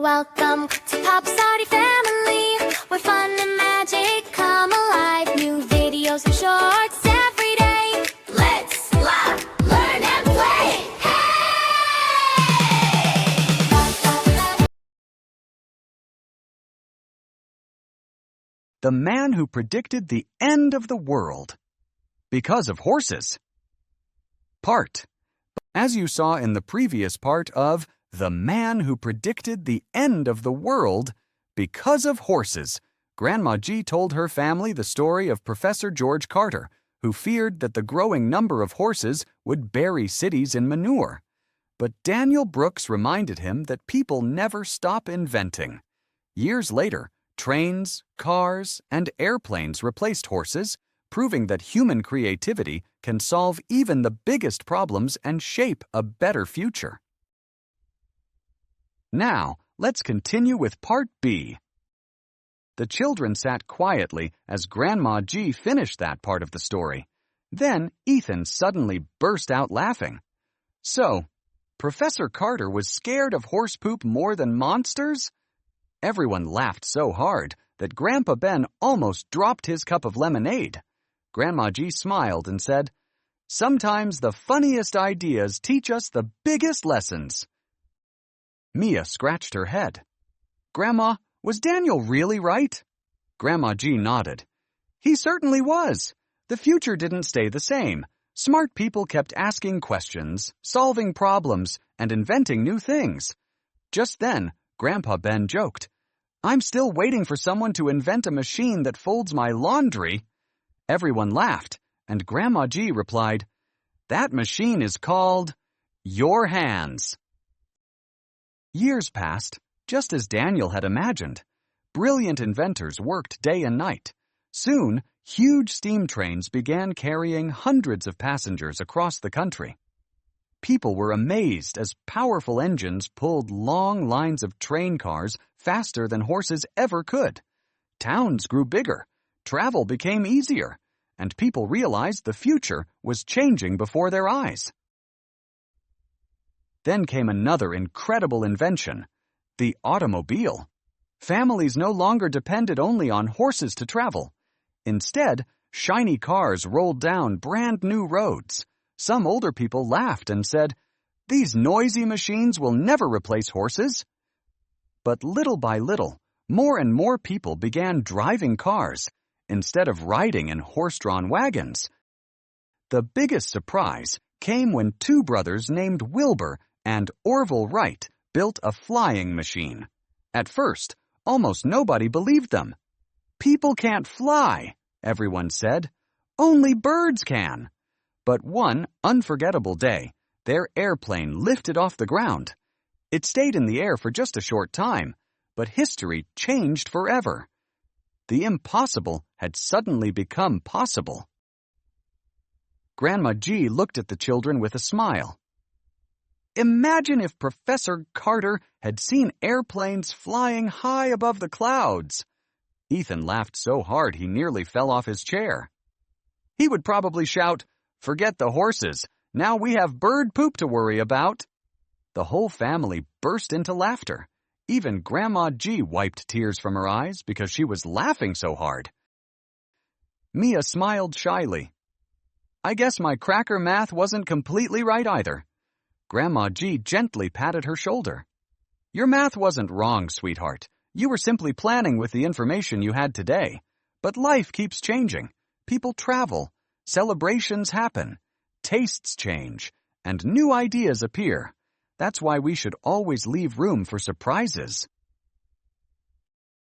Welcome to Pop's Party Family, where fun and magic come alive. New videos and shorts every day. Let's laugh, learn, and play. Hey! The man who predicted the end of the world because of horses. Part. As you saw in the previous part of The Man Who Predicted the End of the World Because of Horses, Grandma G told her family the story of Professor George Carter, who feared that the growing number of horses would bury cities in manure. But Daniel Brooks reminded him that people never stop inventing. Years later, trains, cars, and airplanes replaced horses, proving that human creativity can solve even the biggest problems and shape a better future. Now, let's continue with Part B. The children sat quietly as Grandma G finished that part of the story. Then Ethan suddenly burst out laughing. So, Professor Carter was scared of horse poop more than monsters? Everyone laughed so hard that Grandpa Ben almost dropped his cup of lemonade. Grandma G smiled and said, "Sometimes the funniest ideas teach us the biggest lessons." Mia scratched her head. "Grandma, was Daniel really right?" Grandma G nodded. "He certainly was. The future didn't stay the same. Smart people kept asking questions, solving problems, and inventing new things." Just then, Grandpa Ben joked, "I'm still waiting for someone to invent a machine that folds my laundry." Everyone laughed, and Grandma G replied, "That machine is called your hands." Years passed, just as Daniel had imagined. Brilliant inventors worked day and night. Soon, huge steam trains began carrying hundreds of passengers across the country. People were amazed as powerful engines pulled long lines of train cars faster than horses ever could. Towns grew bigger, travel became easier, and people realized the future was changing before their eyes. Then came another incredible invention, the automobile. Families no longer depended only on horses to travel. Instead, shiny cars rolled down brand new roads. Some older people laughed and said, "These noisy machines will never replace horses." But little by little, more and more people began driving cars instead of riding in horse-drawn wagons. The biggest surprise came when two brothers named Wilbur and Orville Wright built a flying machine. At first, almost nobody believed them. "People can't fly," everyone said. "Only birds can." But one unforgettable day, their airplane lifted off the ground. It stayed in the air for just a short time, but history changed forever. The impossible had suddenly become possible. Grandma G looked at the children with a smile. "Imagine if Professor Carter had seen airplanes flying high above the clouds." Ethan laughed so hard he nearly fell off his chair. He would probably shout, "Forget the horses. Now we have bird poop to worry about." The whole family burst into laughter. Even Grandma G wiped tears from her eyes because she was laughing so hard. Mia smiled shyly. "I guess my cracker math wasn't completely right either." Grandma G gently patted her shoulder. "Your math wasn't wrong, sweetheart. You were simply planning with the information you had today. But life keeps changing. People travel. Celebrations happen. Tastes change. And new ideas appear. That's why we should always leave room for surprises."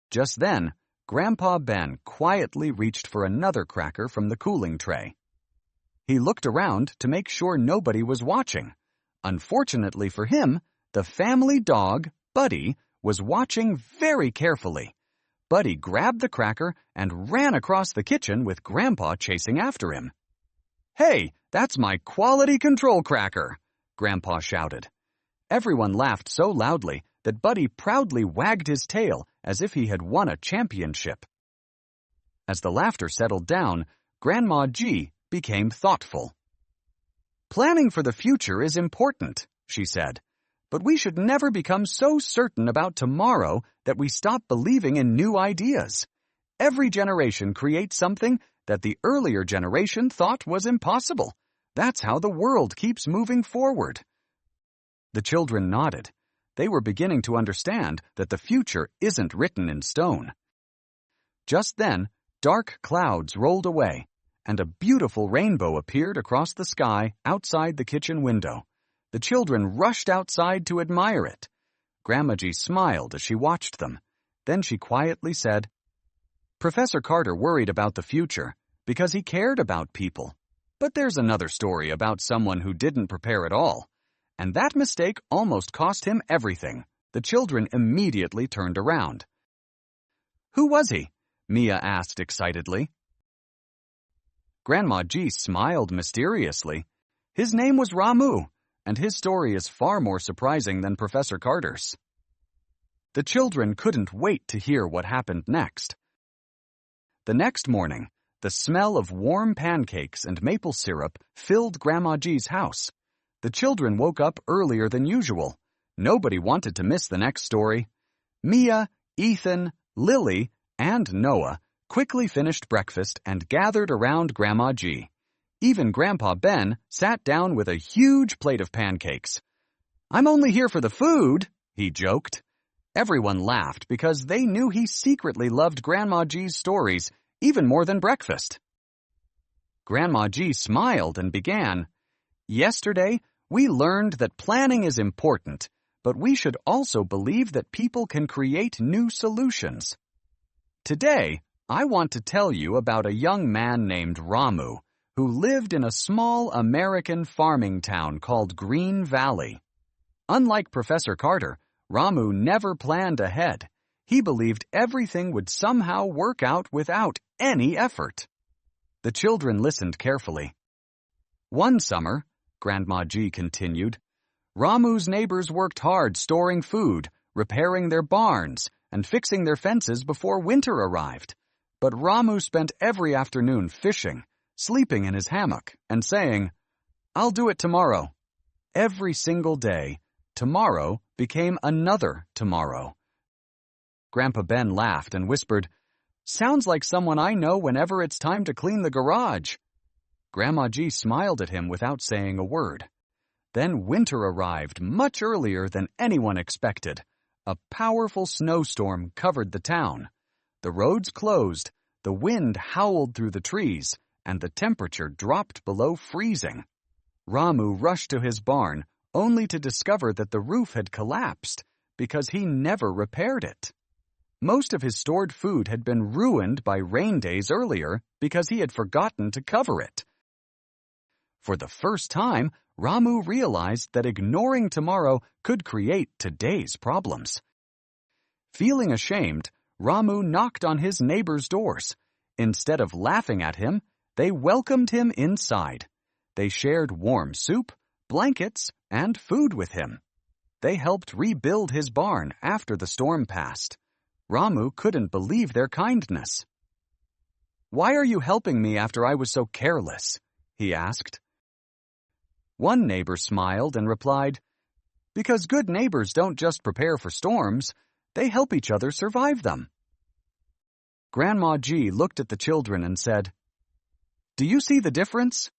Just then, Grandpa Ben quietly reached for another cracker from the cooling tray. He looked around to make sure nobody was watching. Unfortunately for him, the family dog, Buddy, was watching very carefully. Buddy grabbed the cracker and ran across the kitchen with Grandpa chasing after him. "Hey, that's my quality control cracker!" Grandpa shouted. Everyone laughed so loudly that Buddy proudly wagged his tail as if he had won a championship. As the laughter settled down, Grandma G became thoughtful. "Planning for the future is important," she said. but we should never become so certain about tomorrow that we stop believing in new ideas. Every generation creates something that the earlier generation thought was impossible. That's how the world keeps moving forward." The children nodded. They were beginning to understand that the future isn't written in stone. Just then, dark clouds rolled away, and a beautiful rainbow appeared across the sky outside the kitchen window. The children rushed outside to admire it. Grandma G smiled as she watched them. Then she quietly said, "Professor Carter worried about the future because he cared about people. But there's another story about someone who didn't prepare at all. And that mistake almost cost him everything." The children immediately turned around. "Who was he?" Mia asked excitedly. Grandma G smiled mysteriously. "His name was Ramu, and his story is far more surprising than Professor Carter's." The children couldn't wait to hear what happened next. The next morning, the smell of warm pancakes and maple syrup filled Grandma G's house. The children woke up earlier than usual. Nobody wanted to miss the next story. Mia, Ethan, Lily, and Noah quickly finished breakfast and gathered around Grandma G. Even Grandpa Ben sat down with a huge plate of pancakes. "I'm only here for the food," he joked. Everyone laughed because they knew he secretly loved Grandma G's stories even more than breakfast. Grandma G smiled and began, "Yesterday, we learned that planning is important, but we should also believe that people can create new solutions. Today, I want to tell you about a young man named Ramu, who lived in a small American farming town called Green Valley. Unlike Professor Carter, Ramu never planned ahead. He believed everything would somehow work out without any effort." The children listened carefully. "One summer," Grandma G continued, "Ramu's neighbors worked hard storing food, repairing their barns, and fixing their fences before winter arrived. But Ramu spent every afternoon fishing, sleeping in his hammock, and saying, 'I'll do it tomorrow.' Every single day, tomorrow became another tomorrow." Grandpa Ben laughed and whispered, "Sounds like someone I know whenever it's time to clean the garage." Grandma G smiled at him without saying a word. Then winter arrived much earlier than anyone expected. A powerful snowstorm covered the town. The roads closed, the wind howled through the trees, and the temperature dropped below freezing. Ramu rushed to his barn, only to discover that the roof had collapsed because he never repaired it. Most of his stored food had been ruined by rain days earlier because he had forgotten to cover it. For the first time, Ramu realized that ignoring tomorrow could create today's problems. Feeling ashamed, Ramu knocked on his neighbors' doors. Instead of laughing at him, they welcomed him inside. They shared warm soup, blankets, and food with him. They helped rebuild his barn after the storm passed. Ramu couldn't believe their kindness. "Why are you helping me after I was so careless?" he asked. One neighbor smiled and replied, "Because good neighbors don't just prepare for storms, they help each other survive them." Grandma G looked at the children and said, "Do you see the difference?"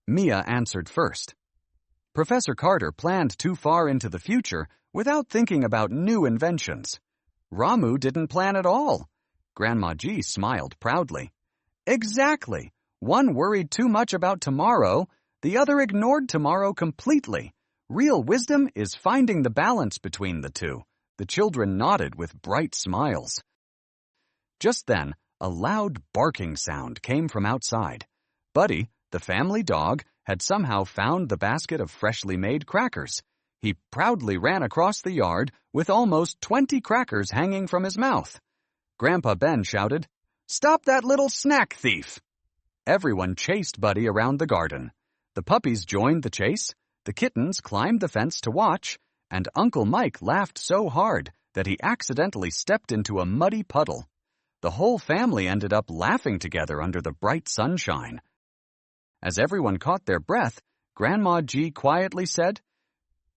Mia answered first. Professor Carter planned too far into the future without thinking about new inventions. Ramu didn't plan at all. Grandma G smiled proudly. Exactly. One worried too much about tomorrow, the other ignored tomorrow completely. Real wisdom is finding the balance between the two. The children nodded with bright smiles. Just then, a loud barking sound came from outside. Buddy, the family dog, had somehow found the basket of freshly made crackers. He proudly ran across the yard with almost 20 crackers hanging from his mouth. Grandpa Ben shouted, "Stop that little snack thief!" Everyone chased Buddy around the garden. The puppies joined the chase, the kittens climbed the fence to watch, and Uncle Mike laughed so hard that he accidentally stepped into a muddy puddle. The whole family ended up laughing together under the bright sunshine. As everyone caught their breath, Grandma G quietly said,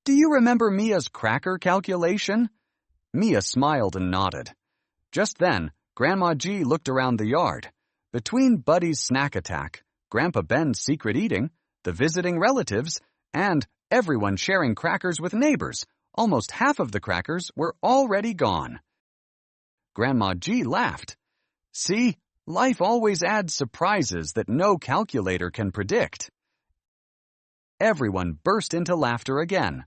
Do you remember Mia's cracker calculation? Mia smiled and nodded. Just then, Grandma G looked around the yard. Between Buddy's snack attack, Grandpa Ben's secret eating, the visiting relatives, and everyone sharing crackers with neighbors, almost half of the crackers were already gone. Grandma G laughed. See, life always adds surprises that no calculator can predict. Everyone burst into laughter again.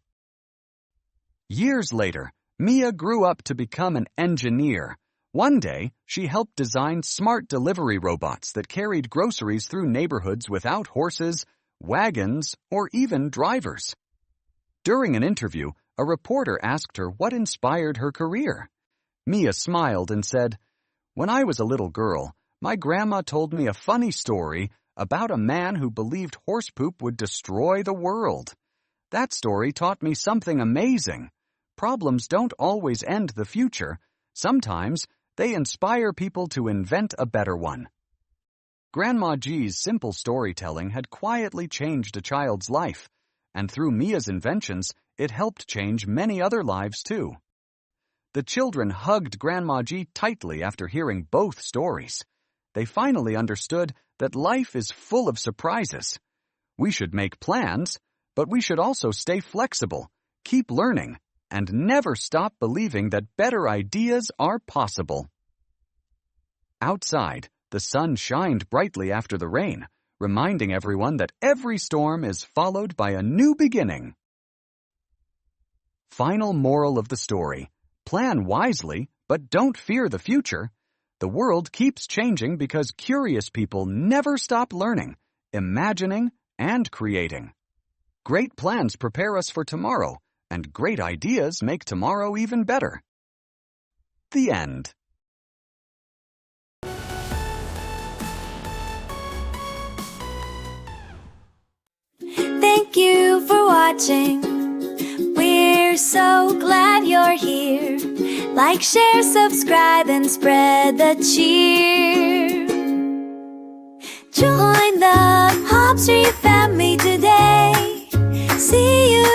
Years later, Mia grew up to become an engineer. One day, she helped design smart delivery robots that carried groceries through neighborhoods without horses, wagons, or even drivers. During an interview, a reporter asked her what inspired her career. Mia smiled and said, "When I was a little girl, my grandma told me a funny story about a man who believed horse poop would destroy the world. That story taught me something amazing. Problems don't always end the future. Sometimes they inspire people to invent a better one." Grandma G's simple storytelling had quietly changed a child's life, and through Mia's inventions, it helped change many other lives too. The children hugged Grandma G tightly after hearing both stories. They finally understood that life is full of surprises. We should make plans, but we should also stay flexible, keep learning, and never stop believing that better ideas are possible. Outside, the sun shined brightly after the rain, reminding everyone that every storm is followed by a new beginning. Final moral of the story: plan wisely, but don't fear the future. The world keeps changing because curious people never stop learning, imagining, and creating. Great plans prepare us for tomorrow, and great ideas make tomorrow even better. The end. Thank you for watching. We're so glad you're here. Like, share, subscribe, and spread the cheer. Join the Hop Street family today. See you